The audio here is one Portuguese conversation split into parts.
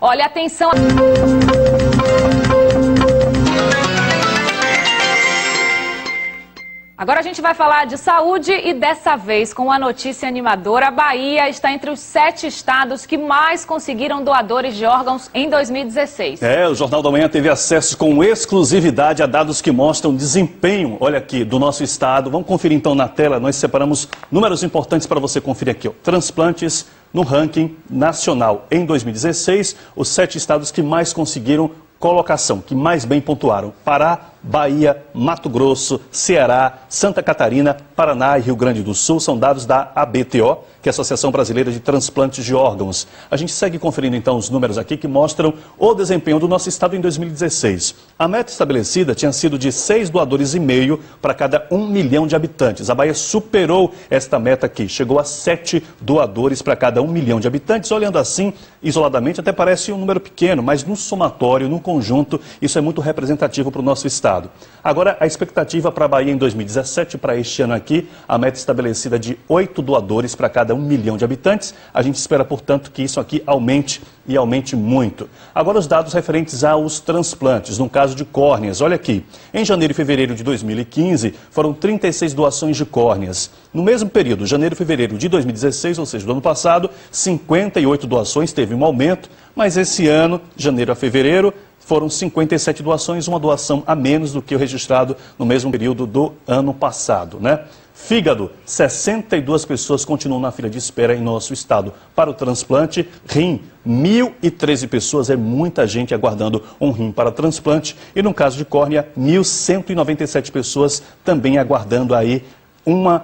Olha, atenção... Agora a gente vai falar de saúde e dessa vez com uma notícia animadora. A Bahia está entre os 7 estados que mais conseguiram doadores de órgãos em 2016. O Jornal da Manhã teve acesso com exclusividade a dados que mostram desempenho, olha aqui, do nosso estado. Vamos conferir então na tela, nós separamos números importantes para você conferir aqui. Transplantes no ranking nacional. Em 2016, os 7 estados que mais conseguiram colocação, que mais bem pontuaram: Pará, Bahia, Mato Grosso, Ceará, Santa Catarina, Paraná e Rio Grande do Sul. São dados da ABTO, que é a Associação Brasileira de Transplantes de Órgãos. A gente segue conferindo então os números aqui que mostram o desempenho do nosso estado em 2016. A meta estabelecida tinha sido de 6 doadores e meio para cada 1 milhão de habitantes. A Bahia superou esta meta aqui, chegou a 7 doadores para cada 1 milhão de habitantes. Olhando assim, isoladamente, até parece um número pequeno, mas no somatório, no conjunto, isso é muito representativo para o nosso estado. Agora, a expectativa para a Bahia em 2017, para este ano aqui, a meta estabelecida de 8 doadores para cada 1 milhão de habitantes. A gente espera, portanto, que isso aqui aumente e aumente muito. Agora, os dados referentes aos transplantes, no caso de córneas. Olha aqui, em janeiro e fevereiro de 2015, foram 36 doações de córneas. No mesmo período, janeiro e fevereiro de 2016, ou seja, do ano passado, 58 doações, teve um aumento, mas esse ano, janeiro a fevereiro, foram 57 doações, uma doação a menos do que o registrado no mesmo período do ano passado, né? Fígado, 62 pessoas continuam na fila de espera em nosso estado para o transplante. Rim, 1.013 pessoas, é muita gente aguardando um rim para transplante. E no caso de córnea, 1.197 pessoas também aguardando aí um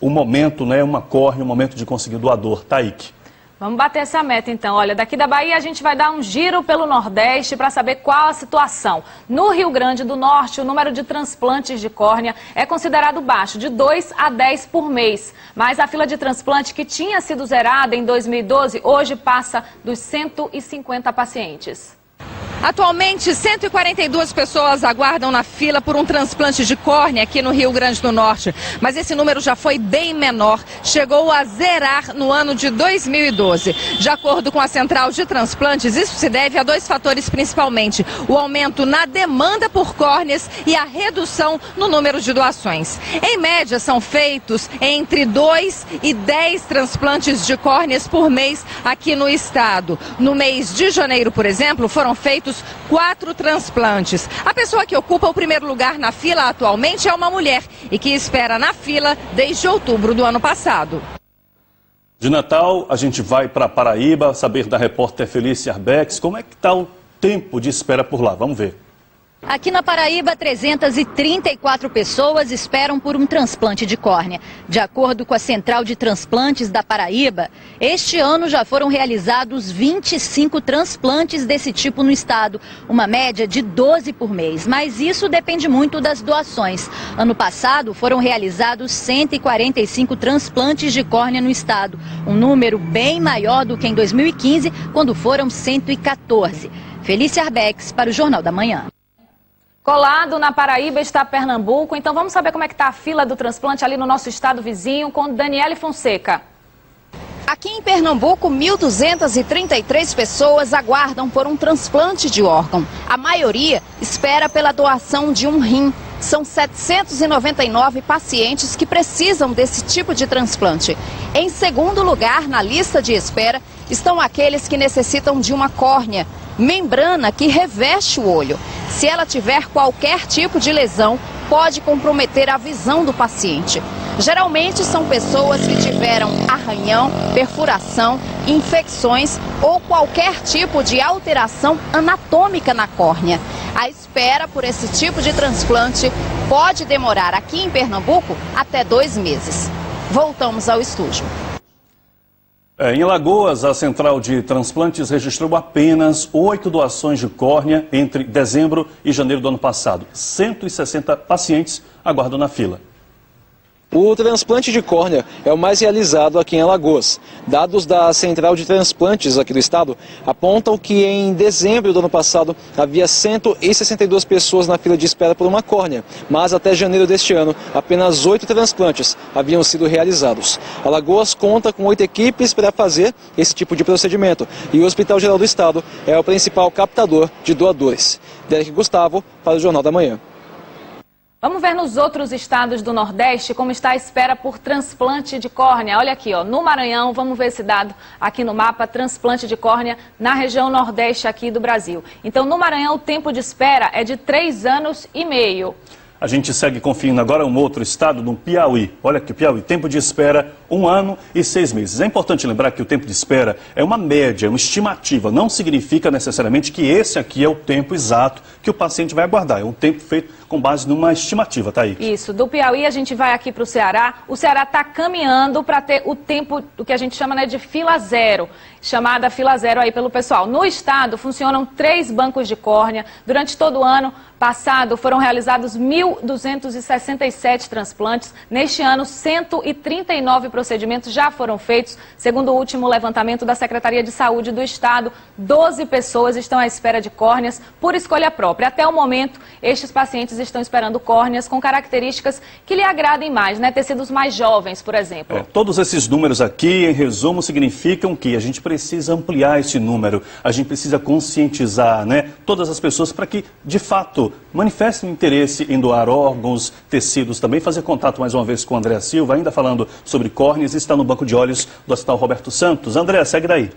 momento, né, uma córnea, um momento de conseguir o doador. Taíque. Vamos bater essa meta então. Olha, daqui da Bahia a gente vai dar um giro pelo Nordeste para saber qual a situação. No Rio Grande do Norte, o número de transplantes de córnea é considerado baixo, de 2 a 10 por mês. Mas a fila de transplante que tinha sido zerada em 2012, hoje passa dos 150 pacientes. Atualmente, 142 pessoas aguardam na fila por um transplante de córnea aqui no Rio Grande do Norte. Mas esse número já foi bem menor, chegou a zerar no ano de 2012. De acordo com a Central de Transplantes, isso se deve a 2 fatores principalmente: o aumento na demanda por córneas e a redução no número de doações. Em média, são feitos entre 2 e 10 transplantes de córneas por mês aqui no estado. No mês de janeiro, por exemplo, foram feitos 4 transplantes. A pessoa que ocupa o primeiro lugar na fila atualmente é uma mulher e que espera na fila desde outubro do ano passado. De Natal, a gente vai para Paraíba saber da repórter Felícia Arbex como é que está o tempo de espera por lá. Vamos ver. Aqui na Paraíba, 334 pessoas esperam por um transplante de córnea. De acordo com a Central de Transplantes da Paraíba, este ano já foram realizados 25 transplantes desse tipo no estado, uma média de 12 por mês. Mas isso depende muito das doações. Ano passado foram realizados 145 transplantes de córnea no estado, um número bem maior do que em 2015, quando foram 114. Felícia Arbex para o Jornal da Manhã. Colado na Paraíba está Pernambuco, então vamos saber como é que está a fila do transplante ali no nosso estado vizinho com Daniele Fonseca. Aqui em Pernambuco, 1.233 pessoas aguardam por um transplante de órgão. A maioria espera pela doação de um rim. São 799 pacientes que precisam desse tipo de transplante. Em segundo lugar, na lista de espera, estão aqueles que necessitam de uma córnea, membrana que reveste o olho. Se ela tiver qualquer tipo de lesão, pode comprometer a visão do paciente. Geralmente são pessoas que tiveram arranhão, perfuração, infecções ou qualquer tipo de alteração anatômica na córnea. A espera por esse tipo de transplante pode demorar aqui em Pernambuco até 2 meses. Voltamos ao estúdio. Em Alagoas, a Central de Transplantes registrou apenas 8 doações de córnea entre dezembro e janeiro do ano passado. 160 pacientes aguardam na fila. O transplante de córnea é o mais realizado aqui em Alagoas. Dados da Central de Transplantes aqui do estado apontam que em dezembro do ano passado havia 162 pessoas na fila de espera por uma córnea, mas até janeiro deste ano apenas 8 transplantes haviam sido realizados. Alagoas conta com 8 equipes para fazer esse tipo de procedimento e o Hospital Geral do Estado é o principal captador de doadores. Derek Gustavo para o Jornal da Manhã. Vamos ver nos outros estados do Nordeste como está a espera por transplante de córnea. Olha aqui, ó, no Maranhão, vamos ver esse dado aqui no mapa, transplante de córnea na região Nordeste aqui do Brasil. Então, no Maranhão, o tempo de espera é de 3 anos e meio. A gente segue conferindo agora um outro estado, no Piauí. Olha aqui, Piauí, tempo de espera 1 ano e 6 meses. É importante lembrar que o tempo de espera é uma média, uma estimativa. Não significa necessariamente que esse aqui é o tempo exato que o paciente vai aguardar. É um tempo feito com base numa estimativa, tá aí? Isso, do Piauí a gente vai aqui para o Ceará. O Ceará está caminhando para ter o tempo, o que a gente chama, né, de fila zero, chamada fila zero aí pelo pessoal. No estado funcionam 3 bancos de córnea. Durante todo o ano passado foram realizados 1.267 transplantes. Neste ano, 139 procedimentos já foram feitos. Segundo o último levantamento da Secretaria de Saúde do estado, 12 pessoas estão à espera de córneas por escolha própria. Até o momento, estes pacientes estão esperando córneas com características que lhe agradem mais, né? Tecidos mais jovens, por exemplo. Todos esses números aqui, em resumo, significam que a gente precisa ampliar esse número, a gente precisa conscientizar, né, todas as pessoas para que, de fato, manifestem interesse em doar órgãos, tecidos, também fazer contato mais uma vez com o André Silva, ainda falando sobre córneas, está no banco de olhos do Hospital Roberto Santos. André, segue daí.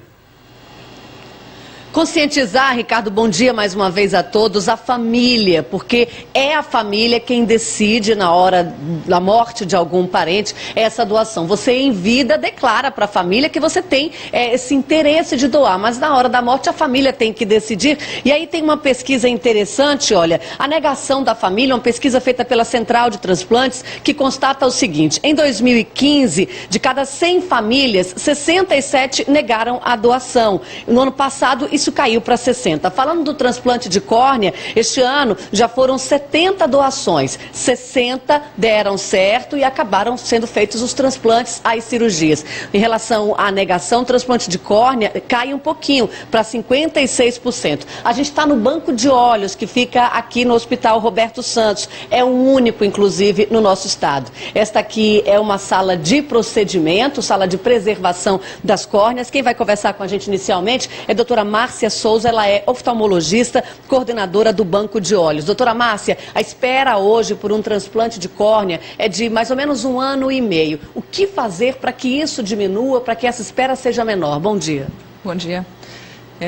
Conscientizar, Ricardo, bom dia mais uma vez a todos, a família, porque é a família quem decide na hora da morte de algum parente essa doação. Você em vida declara para a família que você tem esse interesse de doar, mas na hora da morte a família tem que decidir. E aí tem uma pesquisa interessante, olha, a negação da família, uma pesquisa feita pela Central de Transplantes, que constata o seguinte: em 2015, de cada 100 famílias, 67 negaram a doação. No ano passado, isso caiu para 60. Falando do transplante de córnea, este ano já foram 70 doações. 60 deram certo e acabaram sendo feitos os transplantes às cirurgias. Em relação à negação, o transplante de córnea cai um pouquinho, para 56%. A gente está no banco de olhos, que fica aqui no Hospital Roberto Santos. É o único, inclusive, no nosso estado. Esta aqui é uma sala de procedimento, sala de preservação das córneas. Quem vai conversar com a gente inicialmente é a doutora Márcia Souza, ela é oftalmologista, coordenadora do Banco de Olhos. Doutora Márcia, a espera hoje por um transplante de córnea é de mais ou menos 1 ano e meio. O que fazer para que isso diminua, para que essa espera seja menor? Bom dia. Bom dia.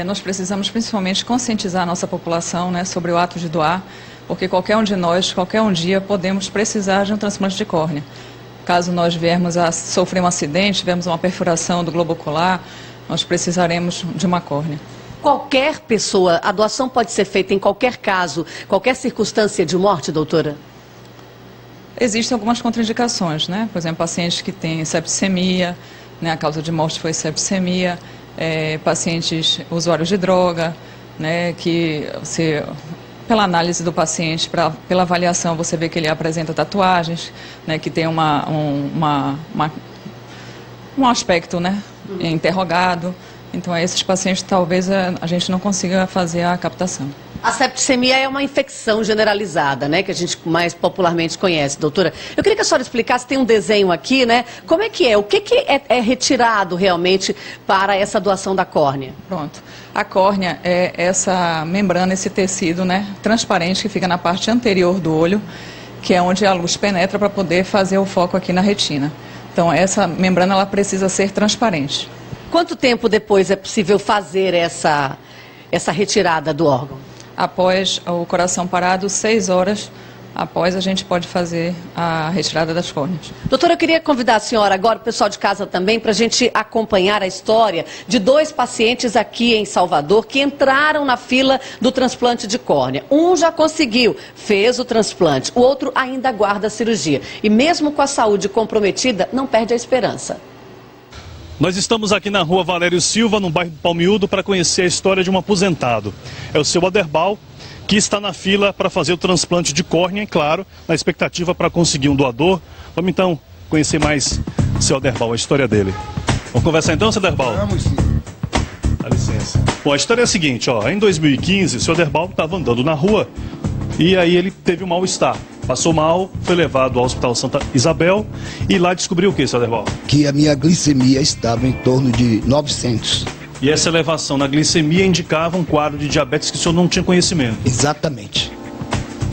Nós precisamos principalmente conscientizar a nossa população, né, sobre o ato de doar, porque qualquer um de nós, qualquer um dia, podemos precisar de um transplante de córnea. Caso nós viermos a sofrer um acidente, tivermos uma perfuração do globo ocular, nós precisaremos de uma córnea. Qualquer pessoa, a doação pode ser feita em qualquer caso, qualquer circunstância de morte, doutora? Existem algumas contraindicações, né? Por exemplo, pacientes que têm septicemia, né? A causa de morte foi septicemia, pacientes usuários de droga, né? Que você, pela análise do paciente, pela avaliação, você vê que ele apresenta tatuagens, né? Que tem um aspecto, né? Interrogado. Então, a esses pacientes, talvez a gente não consiga fazer a captação. A septicemia é uma infecção generalizada, né, que a gente mais popularmente conhece, doutora. Eu queria que a senhora explicasse, tem um desenho aqui, né, como é que é, o que é retirado realmente para essa doação da córnea? Pronto. A córnea é essa membrana, esse tecido, né, transparente que fica na parte anterior do olho, que é onde a luz penetra para poder fazer o foco aqui na retina. Então, essa membrana, ela precisa ser transparente. Quanto tempo depois é possível fazer essa retirada do órgão? Após o coração parado, 6 horas após, a gente pode fazer a retirada das córneas. Doutora, eu queria convidar a senhora agora, o pessoal de casa também, para a gente acompanhar a história de 2 pacientes aqui em Salvador que entraram na fila do transplante de córnea. Um já conseguiu, fez o transplante, o outro ainda aguarda a cirurgia. E mesmo com a saúde comprometida, não perde a esperança. Nós estamos aqui na rua Valério Silva, no bairro do Palmiúdo, para conhecer a história de um aposentado. É o seu Aderbal, que está na fila para fazer o transplante de córnea, e claro, na expectativa para conseguir um doador. Vamos então conhecer mais o seu Aderbal, a história dele. Vamos conversar então, seu Aderbal? Vamos sim. Dá licença. Bom, a história é a seguinte, ó. Em 2015, o seu Aderbal estava andando na rua e aí ele teve um mal-estar. Passou mal, foi levado ao Hospital Santa Isabel e lá descobriu o que, seu Aderbal? Que a minha glicemia estava em torno de 900. E essa elevação na glicemia indicava um quadro de diabetes que o senhor não tinha conhecimento. Exatamente.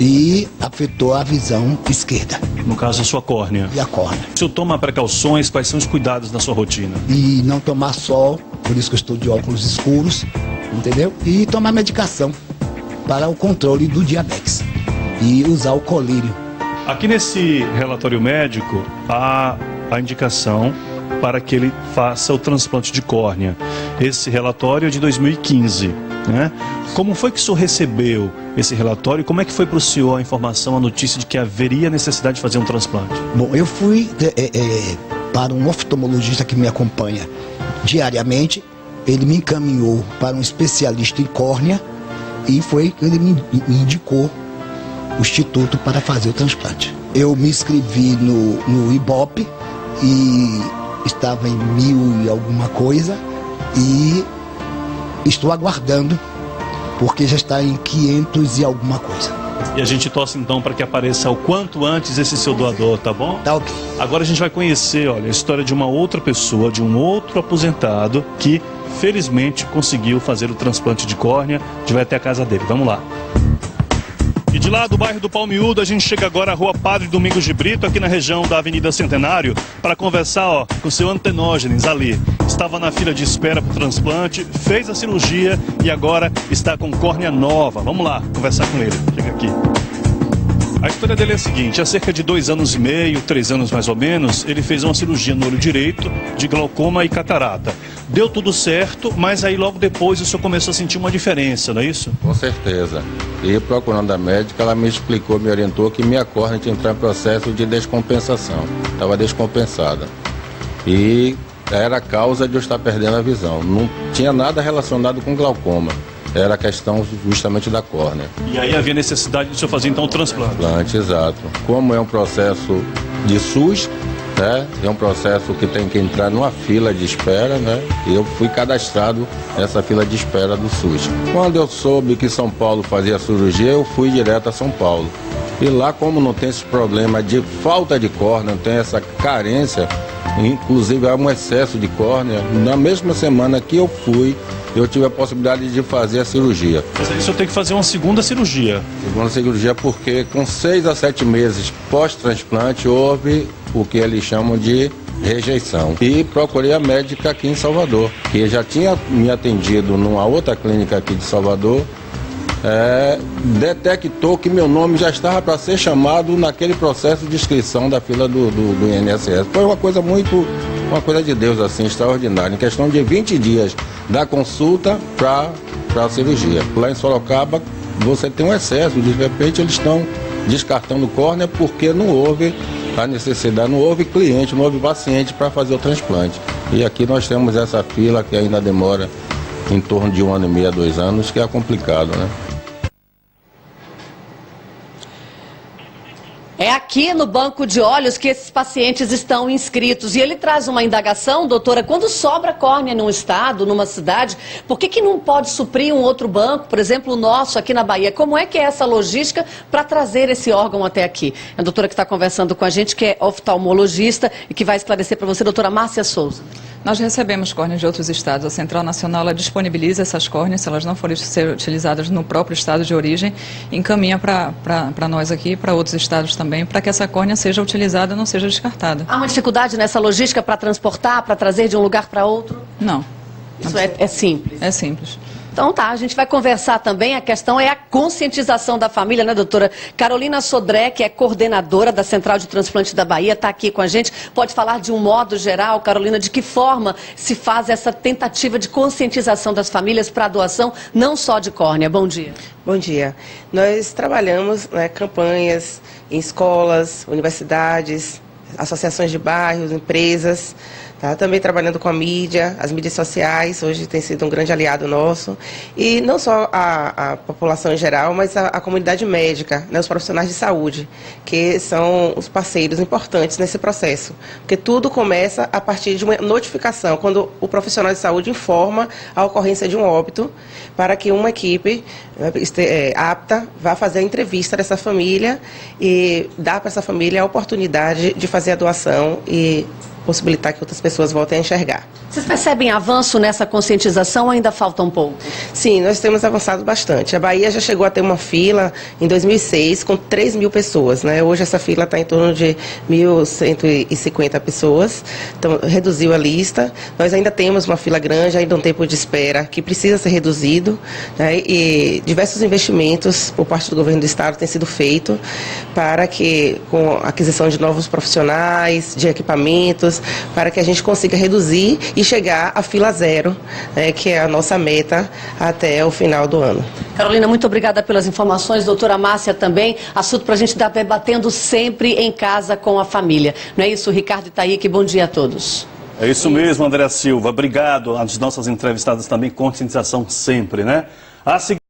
E afetou a visão esquerda No caso, a sua córnea. e a córnea. O senhor toma precauções, quais são os cuidados na sua rotina? E não tomar sol, por isso que eu estou de óculos escuros, entendeu? E tomar medicação para o controle do diabetes. E usar o colírio. Aqui nesse relatório médico, há a indicação para que ele faça o transplante de córnea. Esse relatório é de 2015, né? Como foi que o senhor recebeu esse relatório e como é que foi para o senhor a informação, a notícia de que haveria necessidade de fazer um transplante? Bom, eu fui para um oftalmologista que me acompanha diariamente. Ele me encaminhou para um especialista em córnea e foi que ele me indicou o instituto para fazer o transplante. Eu me inscrevi no Ibope e estava em 1000 e alguma coisa e estou aguardando porque já está em 500 e alguma coisa. E a gente torce então para que apareça o quanto antes esse seu doador, tá bom? Tá ok. Agora a gente vai conhecer, olha, a história de uma outra pessoa, de um outro aposentado que felizmente conseguiu fazer o transplante de córnea. A gente vai até a casa dele, vamos lá. E de lá do bairro do Palmiúdo, a gente chega agora à rua Padre Domingos de Brito, aqui na região da Avenida Centenário, para conversar com o seu Antenógenes ali. Estava na fila de espera para o transplante, fez a cirurgia e agora está com córnea nova. Vamos lá conversar com ele. Chega aqui. A história dele é a seguinte: há cerca de 2 anos e meio, 3 anos mais ou menos, ele fez uma cirurgia no olho direito de glaucoma e catarata. Deu tudo certo, mas aí logo depois o senhor começou a sentir uma diferença, não é isso? Com certeza. E procurando a médica, ela me explicou, me orientou que minha córnea tinha entrado em processo de descompensação. Estava descompensada. E era a causa de eu estar perdendo a visão. Não tinha nada relacionado com glaucoma. Era a questão justamente da córnea. E aí havia necessidade de o senhor fazer então o transplante. Transplante, exato. Como é um processo de SUS, né? É um processo que tem que entrar numa fila de espera, né? E eu fui cadastrado nessa fila de espera do SUS. Quando eu soube que São Paulo fazia cirurgia, eu fui direto a São Paulo. E lá, como não tem esse problema de falta de córnea, não tem essa carência, inclusive há um excesso de córnea, na mesma semana que eu fui, eu tive a possibilidade de fazer a cirurgia. Mas aí o senhor tem que fazer uma segunda cirurgia. Segunda cirurgia porque com 6 a 7 meses pós-transplante houve o que eles chamam de rejeição. E procurei a médica aqui em Salvador, que já tinha me atendido numa outra clínica aqui de Salvador, detectou que meu nome já estava para ser chamado naquele processo de inscrição da fila do INSS. Foi uma coisa de Deus, assim, extraordinária. Em questão de 20 dias da consulta para a cirurgia. Lá em Sorocaba, você tem um excesso, de repente eles estão descartando córnea porque não houve a necessidade, não houve cliente, não houve paciente para fazer o transplante. E aqui nós temos essa fila que ainda demora em torno de 1 ano e meio a 2 anos, que é complicado, né? É aqui no banco de olhos que esses pacientes estão inscritos. E ele traz uma indagação, doutora, quando sobra córnea num estado, numa cidade, por que não pode suprir um outro banco, por exemplo, o nosso aqui na Bahia? Como é que é essa logística para trazer esse órgão até aqui? A doutora que está conversando com a gente, que é oftalmologista e que vai esclarecer para você, doutora Márcia Souza. Nós recebemos córneas de outros estados. A Central Nacional ela disponibiliza essas córneas, se elas não forem ser utilizadas no próprio estado de origem, encaminha para nós aqui, para outros estados também, para que essa córnea seja utilizada, não seja descartada. Há uma dificuldade nessa logística para transportar, para trazer de um lugar para outro? Não. Isso é simples? É simples. Então tá, a gente vai conversar também, a questão é a conscientização da família, né, doutora? Carolina Sodré, que é coordenadora da Central de Transplante da Bahia, está aqui com a gente. Pode falar de um modo geral, Carolina, de que forma se faz essa tentativa de conscientização das famílias para a doação, não só de córnea? Bom dia. Bom dia. Nós trabalhamos campanhas em escolas, universidades, associações de bairros, empresas, tá? Também trabalhando com a mídia, as mídias sociais, hoje tem sido um grande aliado nosso. E não só a população em geral, mas a comunidade médica, né? Os profissionais de saúde, que são os parceiros importantes nesse processo. Porque tudo começa a partir de uma notificação, quando o profissional de saúde informa a ocorrência de um óbito, para que uma equipe apta vá fazer a entrevista dessa família e dar para essa família a oportunidade de fazer a doação e possibilitar que outras pessoas voltem a enxergar. Vocês percebem avanço nessa conscientização ou ainda falta um pouco? Sim, nós temos avançado bastante. A Bahia já chegou a ter uma fila em 2006 com 3.000 pessoas, né? Hoje essa fila está em torno de 1.150 pessoas, então reduziu a lista. Nós ainda temos uma fila grande, ainda um tempo de espera que precisa ser reduzido, né? E diversos investimentos por parte do governo do estado têm sido feitos para que, com a aquisição de novos profissionais, de equipamentos, para que a gente consiga reduzir e chegar à fila zero, né, que é a nossa meta até o final do ano. Carolina, muito obrigada pelas informações. Doutora Márcia também. Assunto para a gente estar debatendo sempre em casa com a família. Não é isso, Ricardo Itaíque? Bom dia a todos. É isso mesmo, Andréa Silva. Obrigado. As nossas entrevistadas também, conscientização sempre, né?